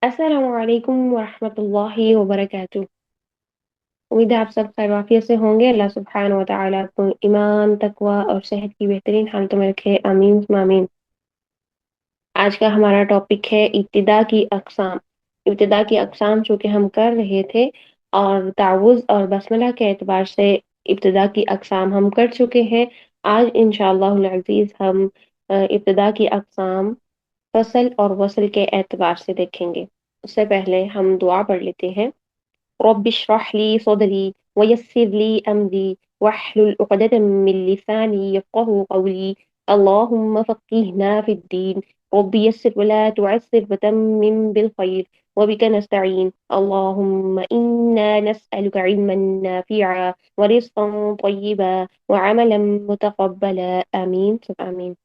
السلام علیکم ورحمۃ اللہ وبرکاتہ۔ امید ہے آپ سب خیر وافیت سے ہوں گے۔ اللہ سبحانہ و تعالیٰ کو ایمان، تقوی اور صحت کی بہترین حالتوں میں رکھے، آمین ثم آمین۔ آج کا ہمارا ٹاپک ہے ابتدا کی اقسام۔ ابتدا کی اقسام چونکہ ہم کر رہے تھے، اور تعوذ اور بسملہ کے اعتبار سے ابتدا کی اقسام ہم کر چکے ہیں۔ آج انشاءاللہ العزیز ہم ابتدا کی اقسام فصل اور وصل کے اعتبار سے دیکھیں گے۔ اس سے پہلے ہم دعا پڑھ لیتے ہیں۔ رب اشرح لي صدري ويسر لي أمري واحلل عقدة من لساني يفقهوا قولي اللهم فقهنا في الدين رب يسر ولا تعسر وتمم بالخير وبك نستعين اللهم إنا نسألك علما نافعا ورزقا طيبا وعملا متقبلا آمين ثم آمين۔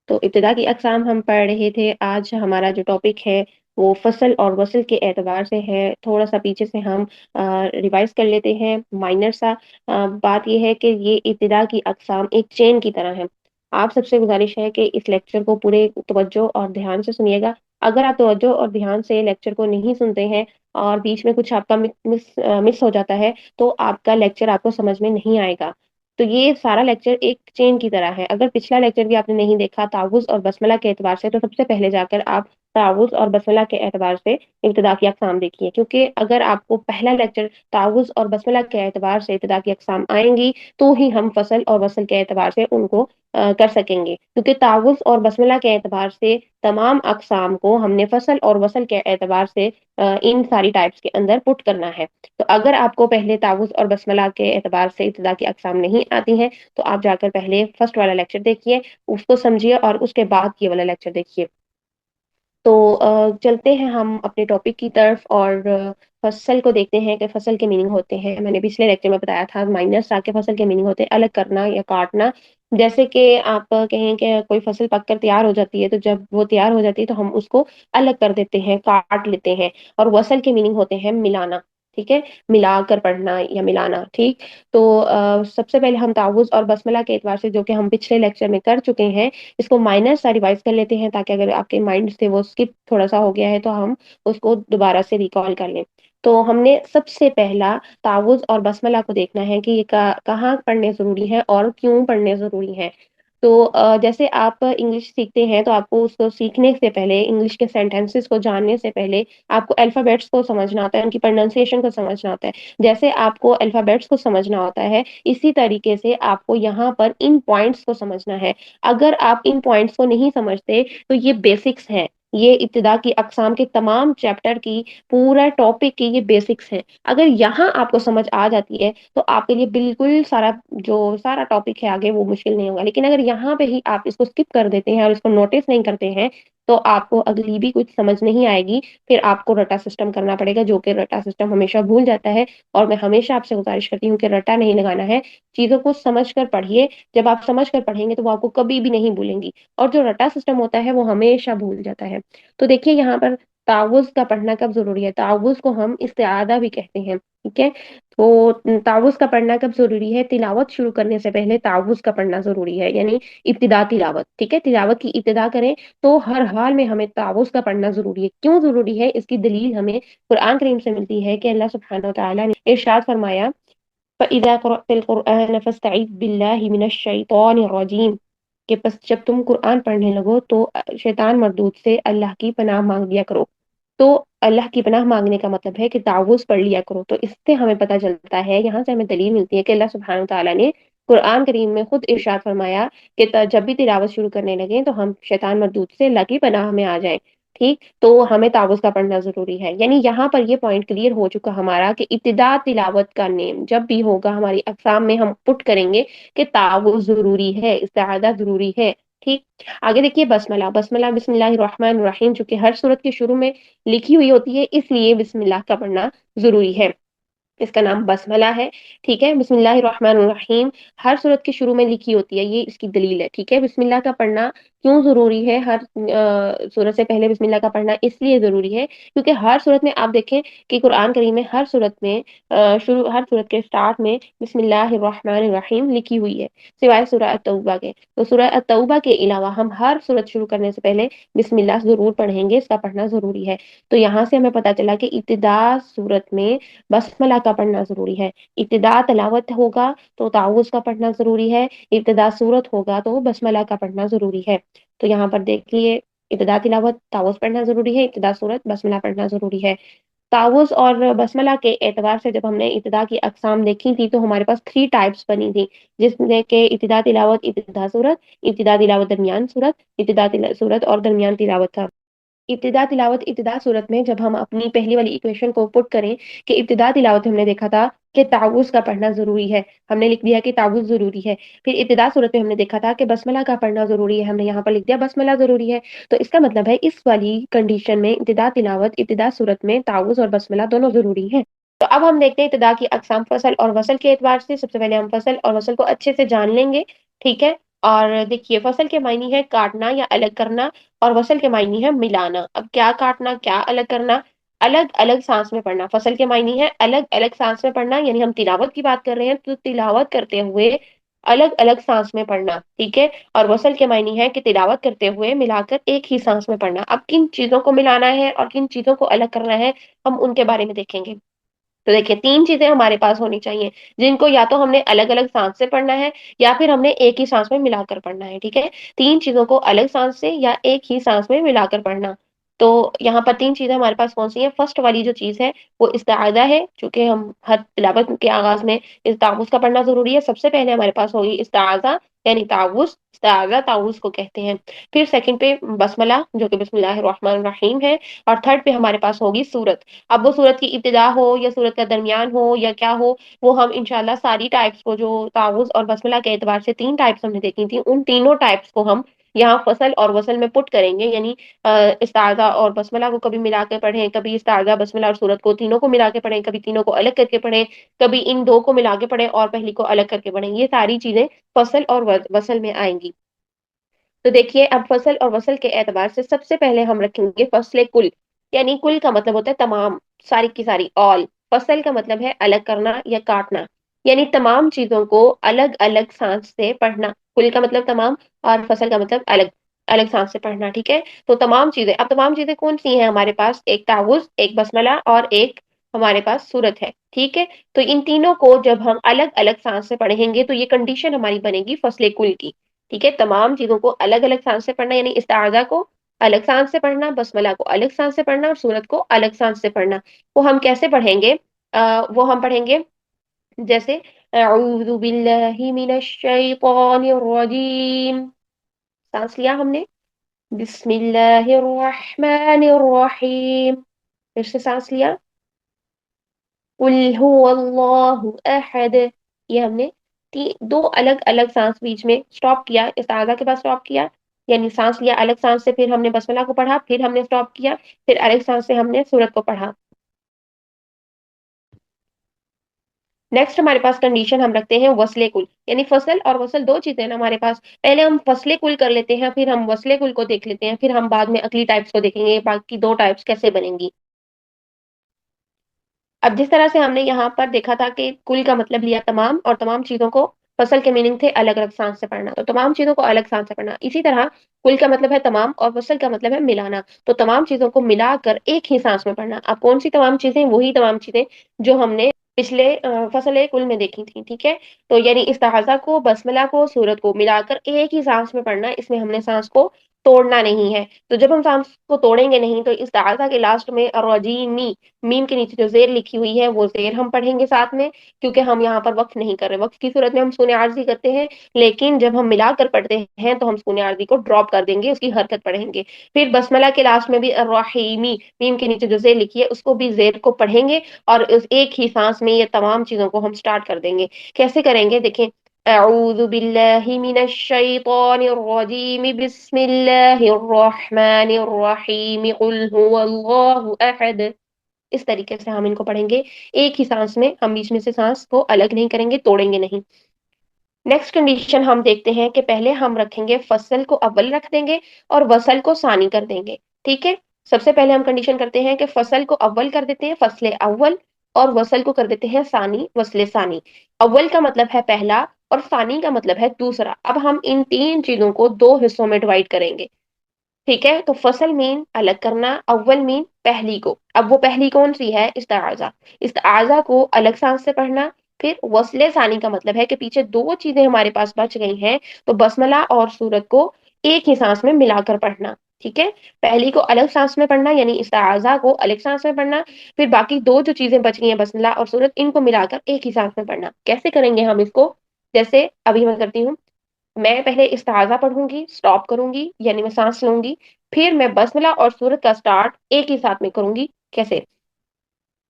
تو ابتدا کی اقسام ہم پڑھ رہے تھے۔ آج ہمارا جو ٹاپک ہے وہ فصل اور وصل کے اعتبار سے ہے۔ تھوڑا سا پیچھے سے ہم ریوائز کر لیتے ہیں، مائنر سا۔ بات یہ ہے کہ یہ ابتدا کی اقسام ایک چین کی طرح ہے۔ آپ سب سے گزارش ہے کہ اس لیکچر کو پورے توجہ اور دھیان سے سنیے گا۔ اگر آپ توجہ اور دھیان سے لیکچر کو نہیں سنتے ہیں اور بیچ میں کچھ آپ کا مس ہو جاتا ہے تو آپ کا لیکچر آپ کو سمجھ میں نہیں آئے گا۔ تو یہ سارا لیکچر ایک چین کی طرح ہے۔ اگر پچھلا لیکچر بھی آپ نے نہیں دیکھا تعوذ اور بسملہ کے اعتبار سے، تو سب سے پہلے جا کر آپ تعوذ اور بسملہ کے اعتبار سے ابتدا کی اقسام دیکھیے، کیونکہ اگر آپ کو پہلا لیکچر تعوذ اور بسملہ کے اعتبار سے ابتدا کی اقسام آئیں گی تو ہی ہم فصل اور وصل کے اعتبار سے ان کو کر سکیں گے، کیونکہ تعوذ اور بسملہ کے اعتبار سے تمام اقسام کو ہم نے فصل اور وصل کے اعتبار سے ان ساری ٹائپس کے اندر پٹ کرنا ہے۔ تو اگر آپ کو پہلے تعوذ اور بسملہ کے اعتبار سے ابتدا کی اقسام نہیں آتی ہیں تو آپ جا کر پہلے فرسٹ والا لیکچر دیکھیے، اس کو سمجھیے، اور اس کے بعد یہ والا لیکچر دیکھیے۔ تو چلتے ہیں ہم اپنے ٹاپک کی طرف، اور فصل کو دیکھتے ہیں کہ فصل کے میننگ ہوتے ہیں۔ میں نے پچھلے لیکچر میں بتایا تھا مائنس آ کے فصل کے میننگ ہوتے ہیں الگ کرنا یا کاٹنا۔ جیسے کہ آپ کہیں کہ کوئی فصل پک کر تیار ہو جاتی ہے، تو جب وہ تیار ہو جاتی ہے تو ہم اس کو الگ کر دیتے ہیں، کاٹ لیتے ہیں۔ اور وصل کے میننگ ہوتے ہیں ملانا، ٹھیک ہے، ملا کر پڑھنا یا ملانا، ٹھیک۔ تو سب سے پہلے ہم تعوذ اور بسملہ کے اعتبار سے، جو کہ ہم پچھلے لیکچر میں کر چکے ہیں، اس کو مائنر سا ریوائز کر لیتے ہیں، تاکہ اگر آپ کے مائنڈ سے وہ اسکپ تھوڑا سا ہو گیا ہے تو ہم اس کو دوبارہ سے ریکال کر لیں۔ تو ہم نے سب سے پہلا تعوذ اور بسملہ کو دیکھنا ہے کہ یہ کہاں پڑھنے ضروری ہے اور کیوں پڑھنے ضروری ہے۔ تو جیسے آپ انگلش سیکھتے ہیں تو آپ کو اس کو سیکھنے سے پہلے، انگلش کے سینٹینسز کو جاننے سے پہلے آپ کو الفابیٹس کو سمجھنا ہوتا ہے، ان کی پروننسیشن کو سمجھنا ہوتا ہے۔ جیسے آپ کو الفابیٹس کو سمجھنا ہوتا ہے، اسی طریقے سے آپ کو یہاں پر ان پوائنٹس کو سمجھنا ہے۔ اگر آپ ان پوائنٹس کو نہیں سمجھتے تو یہ بیسکس ہے، یہ ابتدا کی اقسام کے تمام چیپٹر کی، پورا ٹاپک کی یہ بیسکس ہے۔ اگر یہاں آپ کو سمجھ آ جاتی ہے تو آپ کے لیے بالکل سارا ٹاپک ہے آگے وہ مشکل نہیں ہوگا۔ لیکن اگر یہاں پہ ہی آپ اس کو اسکپ کر دیتے ہیں اور اس کو نوٹس نہیں کرتے ہیں تو آپ کو اگلی بھی کچھ سمجھ نہیں آئے گی۔ پھر آپ کو رٹا سسٹم کرنا پڑے گا، جو کہ رٹا سسٹم ہمیشہ بھول جاتا ہے۔ اور میں ہمیشہ آپ سے گزارش کرتی ہوں کہ رٹا نہیں لگانا ہے، چیزوں کو سمجھ کر پڑھیے۔ جب آپ سمجھ کر پڑھیں گے تو وہ آپ کو کبھی بھی نہیں بھولیں گی، اور جو رٹا سسٹم ہوتا ہے وہ ہمیشہ بھول جاتا ہے۔ تو دیکھیے یہاں پر تعوذ کا پڑھنا کب ضروری ہے۔ تعوذ کو ہم استعاذہ بھی کہتے ہیں، ٹھیک ہے۔ تو تعوذ کا پڑھنا کب ضروری ہے؟ تلاوت شروع کرنے سے پہلے تعوذ کا پڑھنا ضروری ہے، یعنی ابتدا تلاوت، ٹھیک ہے۔ تلاوت کی ابتدا کریں تو ہر حال میں ہمیں تعوذ کا پڑھنا ضروری ہے۔ کیوں ضروری ہے؟ اس کی دلیل ہمیں قرآن کریم سے ملتی ہے کہ اللہ سبحانہ و تعالیٰ نے ارشاد فرمایا فَإِذَا قَرَأْتَ الْقُرْآنَ فَاسْتَعِذْ بِاللَّهِ مِنَ الشَّيْطَانِ الرَّجِيمِ، کہ بس جب تم قرآن پڑھنے لگو تو شیطان مردود سے اللہ کی پناہ مانگ لیا کرو۔ تو اللہ کی پناہ مانگنے کا مطلب ہے کہ تعوذ پڑھ لیا کرو۔ تو اس سے ہمیں پتہ چلتا ہے، یہاں سے ہمیں دلیل ملتی ہے کہ اللہ سبحانہ تعالیٰ نے قرآن کریم میں خود ارشاد فرمایا کہ جب بھی تلاوت شروع کرنے لگیں تو ہم شیطان مردود سے اللہ کی پناہ میں آ جائیں، ٹھیک۔ تو ہمیں تعوذ کا پڑھنا ضروری ہے، یعنی یہاں پر یہ پوائنٹ کلیئر ہو چکا ہمارا کہ ابتدا تلاوت کا نیم جب بھی ہوگا ہماری اقسام میں ہم پٹ کریں گے کہ تعوذ ضروری ہے، استعاذہ ضروری ہے، ٹھیک۔ آگے دیکھیے بسملہ۔ بسملہ بسم اللہ الرحمن الرحیم، چونکہ ہر سورت کے شروع میں لکھی ہوئی ہوتی ہے، اس لیے بسم اللہ کا پڑھنا ضروری ہے۔ اس کا نام بسملہ ہے، ٹھیک ہے۔ بسم اللہ الرحمن الرحیم ہر سورت کے شروع میں لکھی ہوتی ہے، یہ اس کی دلیل ہے، ٹھیک ہے۔ بسم اللہ کا پڑھنا کیوں ضروری ہے ہر سورت سے پہلے بسم اللہ کا پڑھنا؟ اس لیے ضروری ہے کیونکہ ہر سورت میں آپ دیکھیں کہ قرآن کریم میں ہر سورت میں ہر سورت کے سٹارٹ میں بسم اللہ الرحمن الرحیم لکھی ہوئی ہے، سوائے سورہ التوبہ کے۔ تو سورہ التوبہ کے علاوہ ہم ہر سورت شروع کرنے سے پہلے بسم اللہ ضرور پڑھیں گے، اس کا پڑھنا ضروری ہے۔ تو یہاں سے ہمیں پتہ چلا کہ ابتدا سورت میں بسملہ کا پڑھنا ضروری ہے۔ ابتدا تلاوت ہوگا تو تعوذ کا پڑھنا ضروری ہے، ابتدا سورت ہوگا تو بسملہ کا پڑھنا ضروری ہے۔ تو یہاں پر دیکھیے، ابتدا تلاوت تعوذ پڑھنا ضروری ہے، ابتدا سورت بسملہ پڑھنا ضروری ہے۔ تعوذ اور بسملہ کے اعتبار سے جب ہم نے ابتدا کی اقسام دیکھی تھی تو ہمارے پاس 3 ٹائپس بنی تھی، جس میں کہ ابتدا تلاوت، ابتدا سورت، ابتدا تلاوت درمیان سورت، سورت اور درمیان تلاوت تھا۔ ابتدا تلاوت ابتدا صورت میں جب ہم اپنی پہلی والی ایکویشن کو پٹ کریں کہ ابتدا تلاوت ہم نے دیکھا تھا کہ تعوذ کا پڑھنا ضروری ہے، ہم نے لکھ دیا کہ تعوذ ضروری ہے۔ پھر ابتدا صورت میں ہم نے دیکھا تھا کہ بسملہ کا پڑھنا ضروری ہے، ہم نے یہاں پر لکھ دیا بسملہ ضروری ہے۔ تو اس کا مطلب ہے اس والی کنڈیشن میں ابتدا تلاوت ابتدا صورت میں تعوذ اور بسملہ دونوں ضروری ہیں۔ تو اب ہم دیکھتے ہیں ابتدا کی اقسام فصل اور وصل کے اعتبار سے۔ سب سے پہلے ہم فصل اور وصل کو اچھے سے جان لیں گے، ٹھیک ہے؟ اور دیکھیے، فصل کے معنی ہے کاٹنا یا الگ کرنا، اور وصل کے معنی ہے ملانا۔ اب کیا کاٹنا، کیا الگ کرنا؟ الگ الگ سانس میں پڑھنا۔ فصل کے معنی ہے الگ الگ سانس میں پڑھنا، یعنی ہم تلاوت کی بات کر رہے ہیں تو تلاوت کرتے ہوئے الگ الگ سانس میں پڑھنا، ٹھیک ہے؟ اور وصل کے معنی ہے کہ تلاوت کرتے ہوئے ملا کر ایک ہی سانس میں پڑھنا۔ اب کن چیزوں کو ملانا ہے اور کن چیزوں کو الگ کرنا ہے، ہم ان کے بارے میں دیکھیں گے۔ تو دیکھیے، 3 چیزیں ہمارے پاس ہونی چاہیے جن کو یا تو ہم نے الگ الگ سانس سے پڑھنا ہے یا پھر ہم نے ایک ہی سانس میں ملا کر پڑھنا ہے، ٹھیک ہے؟ 3 چیزوں کو الگ سانس سے یا ایک ہی سانس میں ملا کر پڑھنا۔ تو یہاں پر 3 چیزیں ہمارے پاس کون سی ہیں؟ فرسٹ والی جو چیز ہے وہ استعاذہ ہے، چونکہ ہم ہر تلاوت کے آغاز میں اس تعوذ کا پڑھنا ضروری ہے۔ سب سے پہلے ہمارے پاس ہوگی استعاذہ، یعنی تعوذ، استعاذہ تعوذ کو کہتے ہیں۔ پھر سیکنڈ پہ بسملہ، جو کہ بسم اللہ الرحمن الرحیم ہے، اور تھرڈ پہ ہمارے پاس ہوگی سورت۔ اب وہ سورت کی ابتدا ہو یا سورت کا درمیان ہو یا کیا ہو، وہ ہم انشاءاللہ ساری ٹائپس کو، جو تعوذ اور بسملہ کے اعتبار سے 3 ٹائپس ہم نے دیکھی تھی، ان تینوں ٹائپس کو ہم یہاں فصل اور وصل میں پٹ کریں گے، یعنی استعاذہ اور بسملہ کو کبھی ملا کے پڑھیں، کبھی استعاذہ بسملہ اور سورت کو تینوں کو ملا کے پڑھیں، کبھی تینوں کو الگ کر کے پڑھیں، کبھی ان 2 کو ملا کے پڑھیں اور پہلی کو الگ کر کے پڑھیں۔ یہ ساری چیزیں فصل اور وصل میں آئیں گی۔ تو دیکھیے، اب فصل اور وصل کے اعتبار سے سب سے پہلے ہم رکھیں گے فصل کل، یعنی کل کا مطلب ہوتا ہے تمام، ساری کی ساری، آل۔ فصل کا مطلب ہے الگ کرنا یا کاٹنا، یعنی تمام چیزوں کو الگ الگ سانس سے پڑھنا۔ کل کا مطلب تمام، اور فصل کا مطلب الگ الگ سانس سے پڑھنا، ٹھیک ہے؟ تو تمام چیزیں، اب تمام چیزیں کون سی ہیں ہمارے پاس؟ ایک تعوذ، ایک بسملہ، اور ایک ہمارے پاس سورت ہے، ٹھیک ہے؟ تو ان تینوں کو جب ہم الگ الگ سانس سے پڑھیں گے تو یہ کنڈیشن ہماری بنے گی فصل کل کی، ٹھیک ہے؟ تمام چیزوں کو الگ الگ سانس سے پڑھنا، یعنی استعاذہ کو الگ سانس سے پڑھنا، بسملہ کو الگ سانس سے پڑھنا، اور سورت کو الگ سانس سے پڑھنا۔ وہ ہم کیسے پڑھیں گے؟ وہ ہم پڑھیں گے جیسے اعوذ باللہ من الشیطان الرجیم، سانس لیا ہم نے، بسم اللہ الرحمن الرحیم، پھر سے سانس لیا، قل هو اللہ احد، یہ ہم نے 2 الگ الگ سانس بیچ میں سٹاپ کیا، استعاذہ کے بعد سٹاپ کیا، یعنی سانس لیا الگ سانس سے، پھر ہم نے بسملہ کو پڑھا، پھر ہم نے سٹاپ کیا، پھر الگ سانس سے ہم نے سورت کو پڑھا۔ نیکسٹ ہمارے پاس کنڈیشن ہم رکھتے ہیں وصل کل، یعنی فصل اور وصل 2 چیزیں نا ہمارے پاس، پہلے ہم فصل کل کر لیتے ہیں، پھر ہم وصل کل کو دیکھ لیتے ہیں، پھر ہم بعد میں اگلی ٹائپس کو دیکھیں گے، باقی 2 ٹائپس کیسے بنیں گی۔ اب جس طرح سے ہم نے یہاں پر دیکھا تھا کہ کل کا مطلب لیا تمام، اور تمام چیزوں کو، فصل کے میننگ تھے الگ الگ سانس سے پڑھنا، تو تمام چیزوں کو الگ سانس سے پڑھنا، اسی طرح کل کا مطلب ہے تمام اور فصل کا مطلب ہے ملانا، تو تمام چیزوں کو ملا کر ایک ہی سانس میں پڑھنا۔ اب کون سی تمام چیزیں؟ وہی تمام چیزیں جو ہم نے پچھلے فصل کل میں دیکھی تھی، ٹھیک ہے؟ تو یعنی استعاذہ کو، بسملہ کو، سورت کو ملا کر ایک ہی سانس میں پڑھنا، اس میں ہم نے سانس کو توڑنا نہیں ہے۔ تو جب ہم سانس کو توڑیں گے نہیں تو استعاذہ کے لاسٹ میں الرجیمی، میم کے نیچے جو زیر لکھی ہوئی ہے وہ زیر ہم پڑھیں گے ساتھ میں، کیونکہ ہم یہاں پر وقف نہیں کر رہے۔ وقف کی صورت میں ہم سکون عارضی کرتے ہیں، لیکن جب ہم ملا کر پڑھتے ہیں تو ہم سکون عارضی کو ڈراپ کر دیں گے، اس کی حرکت پڑھیں گے۔ پھر بسملہ کے لاسٹ میں بھی الرحیمی، میم کے نیچے جو زیر لکھی ہے اس کو بھی زیر کو پڑھیں گے، اور اس ایک ہی سانس میں یہ تمام چیزوں کو ہم سٹارٹ کر دیں گے۔ کیسے کریں گے؟ دیکھیں، اعوذ باللہ من الشیطان الرجیم، بسم اللہ الرحمن الرحیم، قل هو اللہ احد، اس طریقے سے ہم ان کو پڑھیں گے ایک ہی سانس میں، ہم بیچ میں سے سانس کو الگ نہیں کریں گے، توڑیں گے نہیں۔ نیکسٹ کنڈیشن ہم دیکھتے ہیں کہ پہلے ہم رکھیں گے فصل کو اول رکھ دیں گے اور وصل کو ثانی کر دیں گے. ٹھیک ہے. سب سے پہلے ہم کنڈیشن کرتے ہیں کہ فصل کو اول کر دیتے ہیں فصل اول، اور وصل کو کر دیتے ہیں ثانی وصل ثانی. اول کا مطلب ہے پہلا اور ثانی کا مطلب ہے دوسرا. اب ہم ان تین چیزوں کو دو حصوں میں ڈیوائڈ کریں گے. ٹھیک ہے. تو فصل مین الگ کرنا، اول مین پہلی کو. اب وہ پہلی کون سی ہے؟ استعاذہ. استعاذہ کو الگ سانس سے پڑھنا. پھر وصل ثانی کا مطلب ہے کہ پیچھے دو چیزیں ہمارے پاس بچ گئی ہیں، تو بسملہ اور سورت کو ایک ہی سانس میں ملا کر پڑھنا. ٹھیک ہے. پہلی کو الگ سانس میں پڑھنا یعنی استعاذہ کو الگ سانس میں پڑھنا. پھر باقی دو جو چیزیں بچ گئی ہیں بسملہ اور سورت، ان کو ملا کر ایک ہی سانس میں پڑھنا. کیسے کریں گے ہم اس کو؟ جیسے ابھی میں کرتی ہوں. میں پہلے استعاذہ پڑھوں گی، سٹاپ کروں گی یعنی میں سانس لوں گی. پھر میں بسملہ اور سورت کا سٹارٹ ایک ہی ساتھ میں کروں گی. کیسے؟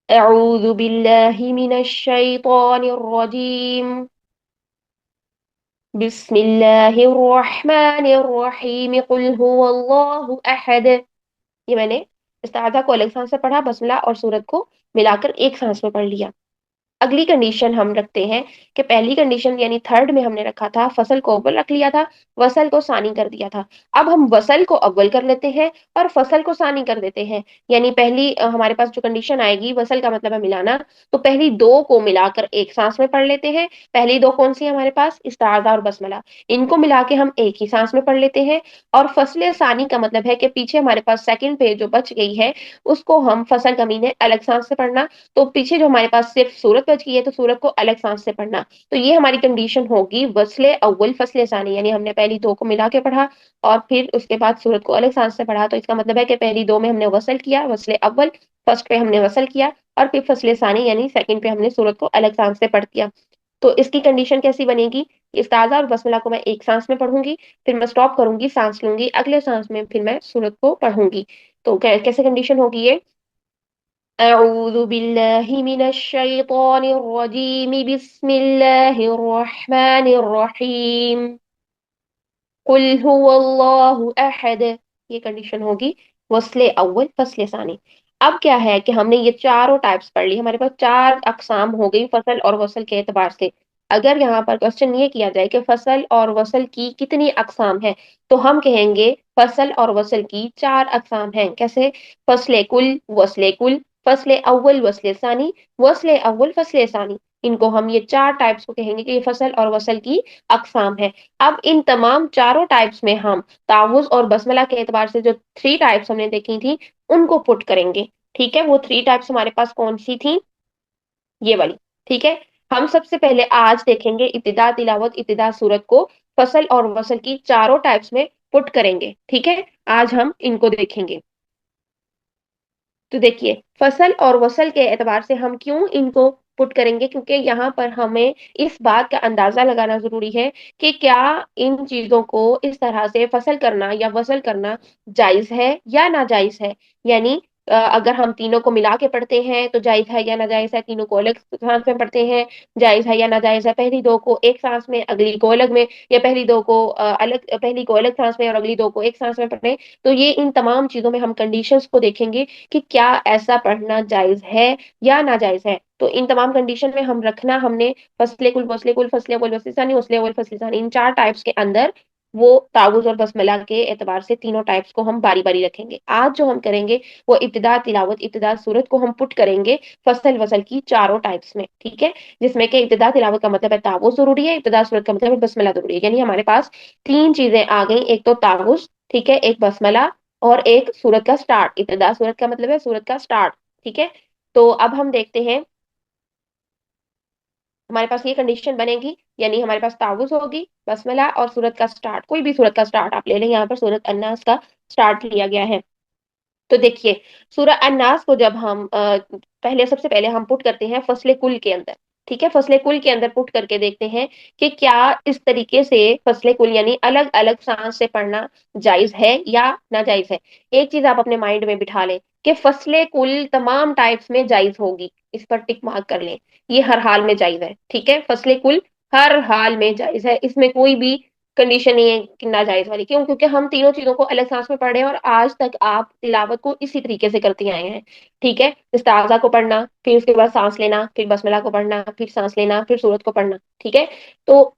اعوذ باللہ من الشیطان الرجیم، بسم اللہ الرحمن الرحیم، قل هو اللہ احد. یہ میں نے استعاذہ کو الگ سانس سے پڑھا، بسملہ اور سورت کو ملا کر ایک سانس میں پڑھ لیا. اگلی کنڈیشن ہم رکھتے ہیں کہ پہلی کنڈیشن یعنی تھرڈ میں ہم نے رکھا تھا فصل کو اول رکھ لیا تھا، وصل کو ثانی کر دیا تھا. اب ہم وصل کو اول کر لیتے ہیں اور فصل کو ثانی کر دیتے ہیں. یعنی پہلی ہمارے پاس جو کنڈیشن آئے گی، وصل کا مطلب ہے ملانا، تو پہلی دو کو ملا کر ایک سانس میں پڑھ لیتے ہیں. پہلی دو کون سی ہیں ہمارے پاس؟ استعاذہ اور بسملہ. ان کو ملا کے ہم ایک ہی سانس میں پڑھ لیتے ہیں. اور فصل ثانی کا مطلب ہے کہ پیچھے ہمارے پاس سیکنڈ پہ جو بچ گئی ہے اس کو ہم فصل کمینے الگ سانس سے پڑھنا. تو پیچھے جو ہمارے پاس صرف سورت بچ گئی ہے تو سورت کو الگ سانس سے پڑھنا. تو یہ ہماری کنڈیشن ہوگی وصل اول فصل ثانی. یعنی ہم نے پہلی دو کو ملا کے پڑھا اور پھر اس کے بعد سورت کو الگ سانس سے پڑھا. تو اس کا مطلب ہے کہ پہلی دو میں ہم نے وصل کیا وصل اول، فرسٹ پہ ہم نے وصل کیا، اور پھر فصل ثانی یعنی سیکنڈ پہ ہم نے سورت کو الگ سانس سے پڑھ دیا. تو اس کی کنڈیشن کیسی بنے گی؟ استعاذہ اور بسملہ کو میں ایک سانس میں پڑھوں گی، پھر میں سٹاپ کروں گی، سانس لوں گی، اگلے سانس میں پھر میں سورت کو پڑھوں گی. تو کیسے کنڈیشن ہوگی یہ؟ اعوذ باللہ من الشیطان الرجیم، بسم اللہ الرحمن الرحیم، قل هو اللہ احد. یہ کنڈیشن ہوگی وصل اول فصل ثانی. اب کیا ہے کہ ہم نے یہ چاروں ٹائپس پڑھ لی، ہمارے پاس چار اقسام ہو گئی فصل اور وصل کے اعتبار سے. اگر یہاں پر کوشچن یہ کیا جائے کہ فصل اور وصل کی کتنی اقسام ہیں، تو ہم کہیں گے فصل اور وصل کی چار اقسام ہیں. کیسے؟ فصل کل، وصل کل، فصل اول وصل ثانی، وصل اول فصل ثانی. ان کو ہم یہ چار ٹائپس کو کہیں گے کہ یہ فصل اور وصل کی اقسام ہے. اب ان تمام چاروں ٹائپس میں ہم تعوذ اور بسملہ کے اعتبار سے جو تھری ٹائپس ہم نے دیکھی تھی ان کو پٹ کریں گے. ٹھیک ہے. وہ تھری ٹائپس ہمارے پاس کون سی تھی؟ یہ والی. ٹھیک ہے. ہم سب سے پہلے آج دیکھیں گے ابتدا تلاوت ابتدا سورت کو فصل اور وصل کی چاروں ٹائپس میں پٹ کریں گے. ٹھیک ہے. آج ہم ان کو دیکھیں گے. تو دیکھیے فصل اور وصل کے اعتبار سے ہم کیوں ان کو پٹ کریں گے، کیونکہ یہاں پر ہمیں اس بات کا اندازہ لگانا ضروری ہے کہ کیا ان چیزوں کو اس طرح سے فصل کرنا یا وصل کرنا جائز ہے یا ناجائز ہے. یعنی اگر ہم تینوں کو ملا کے پڑھتے ہیں تو جائز ہے یا ناجائز ہے، تینوں کو الگ سانس میں پڑھتے ہیں جائز ہے یا ناجائز ہے، پہلی دو کو ایک سانس میں اگلی کو الگ میں، یا پہلی دو کو پہلی کو الگ سانس میں اور اگلی دو کو ایک سانس میں پڑھیں. تو یہ ان تمام چیزوں میں ہم کنڈیشنز کو دیکھیں گے کہ کیا ایسا پڑھنا جائز ہے یا ناجائز ہے. تو ان تمام کنڈیشن میں ہم نے فصل کل وصل کل فصل اول وصل ثانی وصل اول فصل ثانی ان چار ٹائپس کے اندر وہ تعوذ اور بسملہ کے اعتبار سے تینوں ٹائپس کو ہم باری باری رکھیں گے. آج جو ہم کریں گے وہ ابتدا تلاوت ابتدا سورت کو ہم پٹ کریں گے فصل وصل کی چاروں ٹائپس میں. ٹھیک ہے. جس میں کہ ابتدا تلاوت کا مطلب ہے تعوذ ضروری ہے، ابتدا سورت کا مطلب ہے بسملہ ضروری ہے. یعنی ہمارے پاس تین چیزیں آ گئیں، ایک تو تعوذ، ٹھیک ہے، ایک بسملہ اور ایک سورت کا سٹارٹ. ابتدا سورت کا مطلب ہے سورت کا سٹارٹ. ٹھیک ہے. تو اب ہم دیکھتے ہیں ہمارے پاس یہ کنڈیشن بنے گی، یعنی ہمارے پاس تعوذ ہوگی، بسملہ اور سورت کا سٹارٹ. کوئی بھی سورت کا سٹارٹ آپ لے لیں، یہاں پر سورت الناس کا سٹارٹ لیا گیا ہے. تو دیکھیے سورہ الناس کو جب ہم پہلے سب سے پہلے ہم پٹ کرتے ہیں فصل کل کے اندر. ٹھیک ہے. فصل کل کے اندر پٹ کر کے دیکھتے ہیں کہ کیا اس طریقے سے فصل کل یعنی الگ الگ سانس سے پڑھنا جائز ہے یا ناجائز ہے. ایک چیز آپ اپنے مائنڈ میں بٹھا لیں کہ فصل کل تمام ٹائپس میں جائز ہوگی. اس پر ٹک مارک کر لیں، یہ ہر حال میں جائز ہے. ٹھیک ہے. فصل کل ہر حال میں جائز ہے، اس میں کوئی بھی کنڈیشن نہیں ہے کہ ناجائز والی. کیوں؟ کیونکہ ہم تینوں چیزوں کو الگ سانس میں پڑھ رہے ہیں اور آج تک آپ تلاوت کو اسی طریقے سے کرتے آئے ہیں. ٹھیک ہے. استعاذہ کو پڑھنا، پھر اس کے بعد سانس لینا، پھر بسملہ کو پڑھنا، پھر سانس لینا، پھر سورت کو پڑھنا. ٹھیک ہے. تو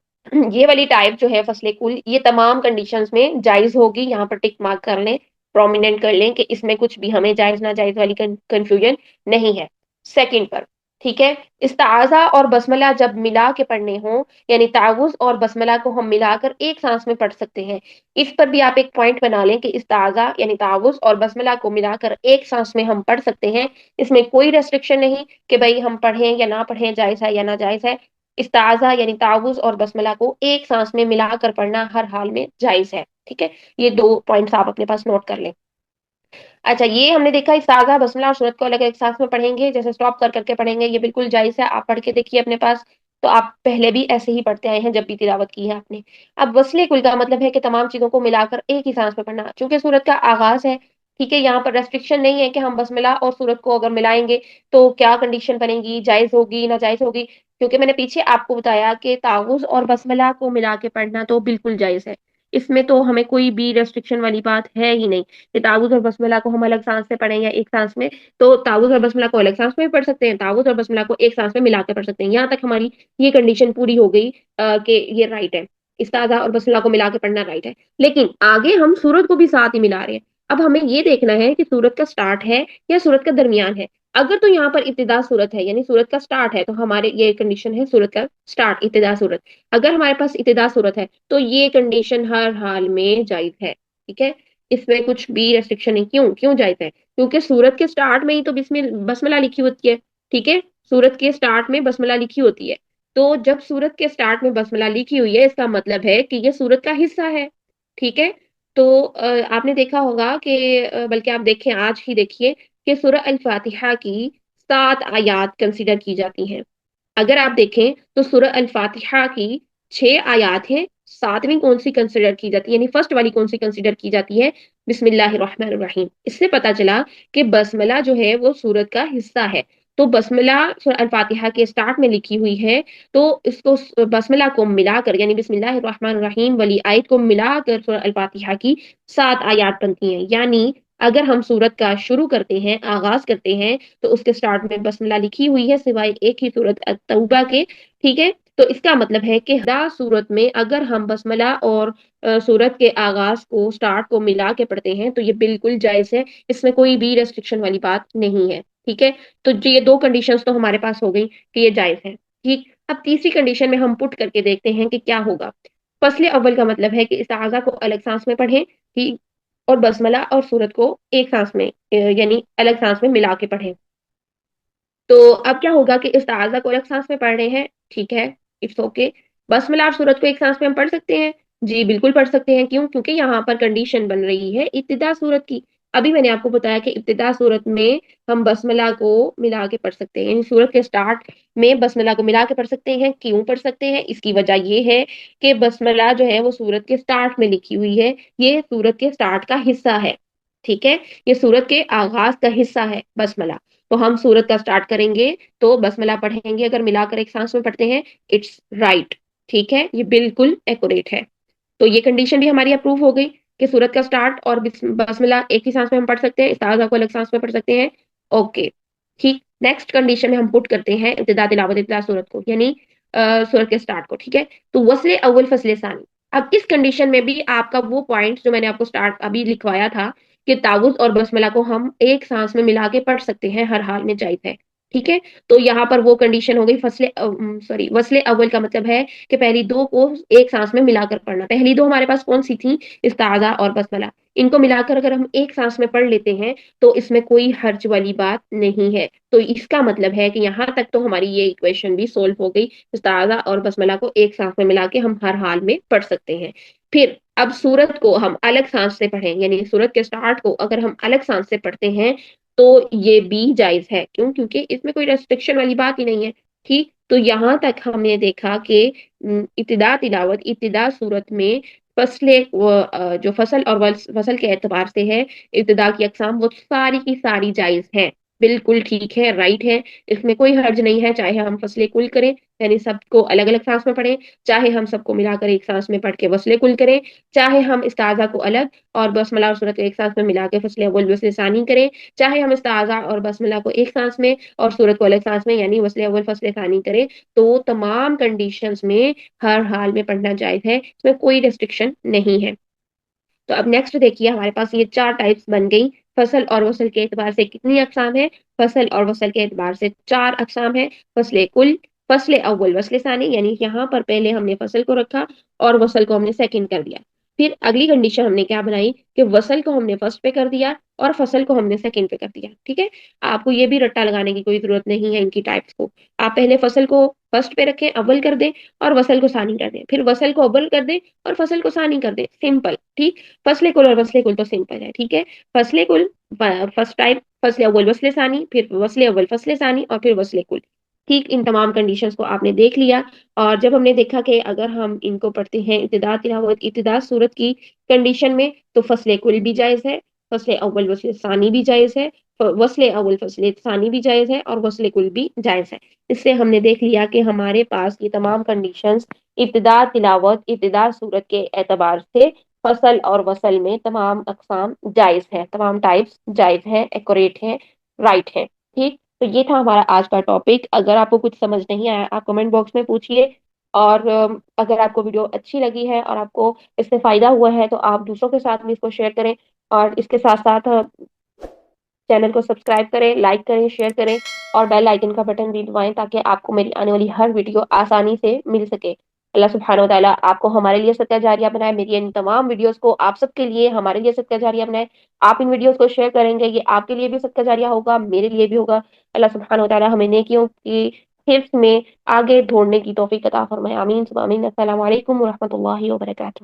یہ والی ٹائپ جو ہے فصل کل، یہ تمام کنڈیشنز میں جائز ہوگی، یہاں پر ٹک مارک کر لیں، پرومیننٹ کر لیں کہ اس میں کچھ بھی ہمیں جائز ناجائز والی کنفیوژن نہیں ہے۔ سیکنڈ پر، ٹھیک ہے، استعاذہ اور بسملہ جب ملا کے پڑھنے ہوں، یعنی تعوذ اور بسملہ کو ہم ملا کر ایک سانس میں پڑھ سکتے ہیں۔ اس پر بھی آپ ایک پوائنٹ بنا لیں کہ استعاذہ یعنی تعوذ اور بسملہ کو ملا کر ایک سانس میں ہم پڑھ سکتے ہیں، اس میں کوئی ریسٹرکشن نہیں کہ بھئی ہم پڑھیں یا نہ پڑھیں، جائز ہے یا ناجائز ہے۔ استعاذہ یعنی تعوذ اور بسملہ کو ایک سانس میں ملا کر پڑھنا ہر حال میں جائز ہے، ٹھیک ہے، یہ دو پوائنٹس آپ اپنے پاس نوٹ کر لیں۔ اچھا، یہ ہم نے دیکھا استعاذہ بسملہ اور سورت کو الگ الگ سانس میں پڑھیں گے، جیسے اسٹاپ کر کر کے پڑھیں گے، یہ بالکل جائز ہے، آپ پڑھ کے دیکھیے اپنے پاس، تو آپ پہلے بھی ایسے ہی پڑھتے آئے ہیں جب بھی تلاوت کی ہے آپ نے۔ اب وصل کل کا مطلب ہے کہ تمام چیزوں کو ملا کر ایک ہی سانس میں پڑھنا، چونکہ سورت کا آغاز ہے، ٹھیک ہے، یہاں پر ریسٹرکشن نہیں ہے کہ ہم بسملہ اور سورت کو اگر ملائیں گے تو کیا کنڈیشن بنے گی، جائز ہوگی ناجائز ہوگی، کیونکہ میں نے پیچھے آپ کو بتایا کہ تعوذ اور بسملہ کو ملا کے پڑھنا تو بالکل جائز ہے، اس میں تو ہمیں کوئی بھی ریسٹرکشن والی بات ہے ہی نہیں کہ تعوذ اور بسملہ کو ہم الگ سانس سے پڑھیں یا ایک سانس میں۔ تو تعوذ اور بسملہ کو الگ سانس میں بھی پڑھ سکتے ہیں، تعوذ اور بسملہ کو ایک سانس میں ملا کے پڑھ سکتے ہیں، یہاں تک ہماری یہ کنڈیشن پوری ہو گئی کہ یہ رائٹ ہے، استعاذہ اور بسملہ کو ملا کے پڑھنا رائٹ ہے۔ لیکن آگے ہم سورت کو بھی ساتھ ہی ملا رہے ہیں، اب ہمیں یہ دیکھنا ہے کہ سورت کا سٹارٹ ہے یا سورت کا درمیان ہے۔ اگر تو یہاں پر ابتدا سورت ہے یعنی سورت کا سٹارٹ ہے، تو ہمارے یہ کنڈیشن ہے سورت کا سٹارٹ، ابتدا سورت۔ اگر ہمارے پاس ابتدا صورت ہے تو یہ کنڈیشن ہر حال میں جائز ہے، ٹھیک ہے، اس میں کچھ بھی ریسٹرکشن نہیں۔ کیوں کیوں جائز ہے؟ کیونکہ سورت کے سٹارٹ میں ہی تو بسملہ لکھی ہوتی ہے، ٹھیک ہے، سورت کے سٹارٹ میں بسملہ لکھی ہوتی ہے، تو جب سورت کے سٹارٹ میں بسملہ لکھی ہوئی ہے، اس کا مطلب ہے کہ یہ سورت کا حصہ ہے، ٹھیک ہے۔ تو آپ نے دیکھا ہوگا کہ بلکہ آپ دیکھیں، آج ہی دیکھیے کہ سورہ الفاتحہ کی 7 آیات کنسیڈر کی جاتی ہیں۔ اگر آپ دیکھیں تو سورہ الفاتحہ کی 6 آیات ہیں، ساتویں کون سی کنسیڈر کی جاتی ہے، یعنی فرسٹ والی کون سی کنسیڈر کی جاتی ہے؟ بسم اللہ الرحمن الرحیم۔ اس سے پتا چلا کہ بسملہ جو ہے وہ سورت کا حصہ ہے، تو بسملہ سورہ الفاتحہ کے سٹارٹ میں لکھی ہوئی ہے، تو اس کو بسملہ کو ملا کر یعنی بسم اللہ الرحمن الرحیم والی آیت کو ملا کر سورہ الفاتحہ کی 7 آیات بنتی ہیں، یعنی اگر ہم سورت کا شروع کرتے ہیں، آغاز کرتے ہیں، تو اس کے سٹارٹ میں بسملہ لکھی ہوئی ہے سوائے ایک ہی سورت التوبہ کے، ٹھیک ہے، تو اس کا مطلب ہے کہ ہر سورت میں اگر ہم بسملہ اور سورت کے آغاز کو سٹارٹ کو ملا کے پڑھتے ہیں تو یہ بالکل جائز ہے، اس میں کوئی بھی ریسٹرکشن والی بات نہیں ہے، ٹھیک ہے۔ تو یہ دو کنڈیشنز تو ہمارے پاس ہو گئی کہ یہ جائز ہے، ٹھیک۔ اب تیسری کنڈیشن میں ہم پٹ کر کے دیکھتے ہیں کہ کیا ہوگا۔ فصل اول کا مطلب ہے کہ استعاذہ کو الگ سانس میں پڑھیں، ٹھیک، اور بسملہ اور سورت کو ایک سانس میں یعنی الگ سانس میں ملا کے پڑھیں۔ تو اب کیا ہوگا کہ استعاذہ کو الگ سانس میں پڑھ رہے ہیں، ٹھیک ہے، اٹس اوکے۔ بسملہ اور سورت کو ایک سانس میں ہم پڑھ سکتے ہیں، جی بالکل پڑھ سکتے ہیں، کیوں؟ کیونکہ یہاں پر کنڈیشن بن رہی ہے ابتدا سورت کی۔ ابھی میں نے آپ کو بتایا کہ ابتدا سورت میں ہم بسملہ کو ملا کے پڑھ سکتے ہیں، یعنی سورت کے سٹارٹ میں بسملہ کو ملا کے پڑھ سکتے ہیں۔ کیوں پڑھ سکتے ہیں؟ اس کی وجہ یہ ہے کہ بسملہ جو ہے وہ سورت کے سٹارٹ میں لکھی ہوئی ہے، یہ سورت کے سٹارٹ کا حصہ ہے، ٹھیک ہے، یہ سورت کے آغاز کا حصہ ہے بسملہ، تو ہم سورت کا سٹارٹ کریں گے تو بسملہ پڑھیں گے، اگر ملا کر ایک سانس میں پڑھتے ہیں، اٹس رائٹ، ٹھیک ہے، یہ بالکل ایکوریٹ ہے۔ تو یہ کنڈیشن بھی ہماری اپروو ہو گئی کہ سورت کا سٹارٹ اور بسملہ ایک ہی سانس میں ہم پڑھ سکتے ہیں، استعاذہ کو الگ سانس میں پڑھ سکتے ہیں، اوکے، ٹھیک۔ نیکسٹ کنڈیشن میں ہم پٹ کرتے ہیں ابتدا تلاوت ابتدا سورت کو، یعنی سورت کے سٹارٹ کو، ٹھیک ہے۔ تو وصل اول فصل ثانی، اب اس کنڈیشن میں بھی آپ کا وہ پوائنٹ جو میں نے آپ کو سٹارٹ ابھی لکھوایا تھا کہ تعوذ اور بسملہ کو ہم ایک سانس میں ملا کے پڑھ سکتے ہیں، ہر حال میں جائز ہے، ٹھیک ہے۔ تو یہاں پر وہ کنڈیشن ہو گئی وصل اول کا مطلب ہے کہ پہلی دو کو ایک سانس میں ملا کر پڑھنا۔ پہلی دو ہمارے پاس کون سی تھی؟ استعاذہ اور بسملہ، ان کو ملا کر اگر ہم ایک سانس میں پڑھ لیتے ہیں تو اس میں کوئی حرج والی بات نہیں ہے، تو اس کا مطلب ہے کہ یہاں تک تو ہماری یہ ایکویشن بھی سولو ہو گئی، استعاذہ اور بسملہ کو ایک سانس میں ملا کے ہم ہر حال میں پڑھ سکتے ہیں۔ پھر اب سورت کو ہم الگ سانس سے پڑھیں، یعنی سورت کے سٹارٹ کو اگر ہم الگ سانس سے پڑھتے ہیں تو یہ بھی جائز ہے، کیوں؟ کیونکہ اس میں کوئی ریسٹرکشن والی بات ہی نہیں ہے، ٹھیک۔ تو یہاں تک ہم نے دیکھا کہ ابتدا تلاوت ابتدا سورت میں جو فصل اور وصل کے اعتبار سے ہے، ابتدا کی اقسام وہ ساری کی ساری جائز ہیں، بالکل ٹھیک ہے، رائٹ ہے، اس میں کوئی حرج نہیں ہے، چاہے ہم فصل کل کریں یعنی سب کو الگ الگ سانس میں پڑھیں، چاہے ہم سب کو ملا کر ایک سانس میں پڑھ کے وصل کل کریں، چاہے ہم استعاذہ کو الگ اور بسملہ اور سورت کو ایک سانس میں ملا کے فصل اول وصل ثانی کریں، چاہے ہم استعاذہ اور بسملہ کو ایک سانس میں اور سورت کو الگ سانس میں یعنی وصل اول فصل ثانی کریں، تو تمام کنڈیشنز میں ہر حال میں پڑھنا جائز ہے، اس میں کوئی ریسٹرکشن نہیں ہے۔ تو اب نیکسٹ دیکھیے ہمارے پاس یہ چار ٹائپس بن گئی۔ فصل اور وصل کے اعتبار سے کتنی اقسام ہے؟ فصل اور وصل کے اعتبار سے چار اقسام ہے۔ فصل کل، فصل اول وصل ثانی یعنی یہاں پر پہلے ہم نے فصل کو رکھا اور وصل کو ہم نے سیکنڈ کر دیا۔ پھر اگلی کنڈیشن ہم نے کیا بنائی کہ وصل کو ہم نے فرسٹ پہ کر دیا اور فصل کو ہم نے سیکنڈ پہ کر دیا، ٹھیک ہے؟ آپ کو یہ بھی رٹا لگانے کی کوئی ضرورت نہیں ہے ان کی ٹائپس کو، آپ پہلے فصل کو فرسٹ پہ رکھیں، اول کر دیں، اور وصل کو ثانی کر دیں، پھر وصل کو اول کر دیں اور فصل کو ثانی کر دیں، سمپل، ٹھیک؟ فصل کل اور وصل کل تو سمپل ہے، ٹھیک ہے؟ فصل کل فرسٹ ٹائپ، فصل اول وصل ثانی، پھر وصل اول فصل ثانی اور پھر وصل کل، ٹھیک؟ ان تمام کنڈیشنز کو آپ نے دیکھ لیا۔ اور جب ہم نے دیکھا کہ اگر ہم ان کو پڑھتے ہیں ابتدا تلاوت ابتدا صورت کی کنڈیشن میں تو فصل کل بھی جائز ہے، فصل اول وصل ثانی بھی جائز ہے، وصل اول فصل ثانی بھی جائز ہے اور وصل کل بھی جائز ہے۔ اس سے ہم نے دیکھ لیا کہ ہمارے پاس یہ تمام کنڈیشنز ابتدا تلاوت ابتدا صورت کے اعتبار سے فصل اور وصل میں تمام اقسام جائز ہے، تمام ٹائپس جائز ہے، ایکوریٹ ہے، رائٹ ہے، ٹھیک؟ تو یہ تھا ہمارا آج کا ٹاپک۔ اگر آپ کو کچھ سمجھ نہیں آیا آپ کمنٹ باکس میں پوچھیے، اور اگر آپ کو ویڈیو اچھی لگی ہے اور آپ کو اس سے فائدہ ہوا ہے تو آپ دوسروں کے ساتھ بھی اس کو شیئر کریں، اور اس کے ساتھ ساتھ چینل کو سبسکرائب کریں، لائک کریں، شیئر کریں اور بیل آئکن کا بٹن بھی دبائیں تاکہ آپ کو میری آنے والی ہر ویڈیو آسانی سے مل سکے۔ اللہ سبحانہ و تعالیٰ آپ کو ہمارے لیے صدقہ جاریہ بنائے، میری ان تمام ویڈیوز کو آپ سب کے لیے ہمارے لیے صدقہ جاریہ بنائے۔ آپ ان ویڈیوز کو شیئر کریں گے، یہ آپ کے لیے بھی صدقہ جاریہ ہوگا، میرے لیے بھی ہوگا۔ اللہ سبحانہ و تعالیٰ ہمیں نیکیوں کی حفظ میں آگے ڈھونڈنے کی توفیق عطا فرمائے، آمین ثم آمین۔ السلام علیکم ورحمۃ اللہ وبرکاتہ۔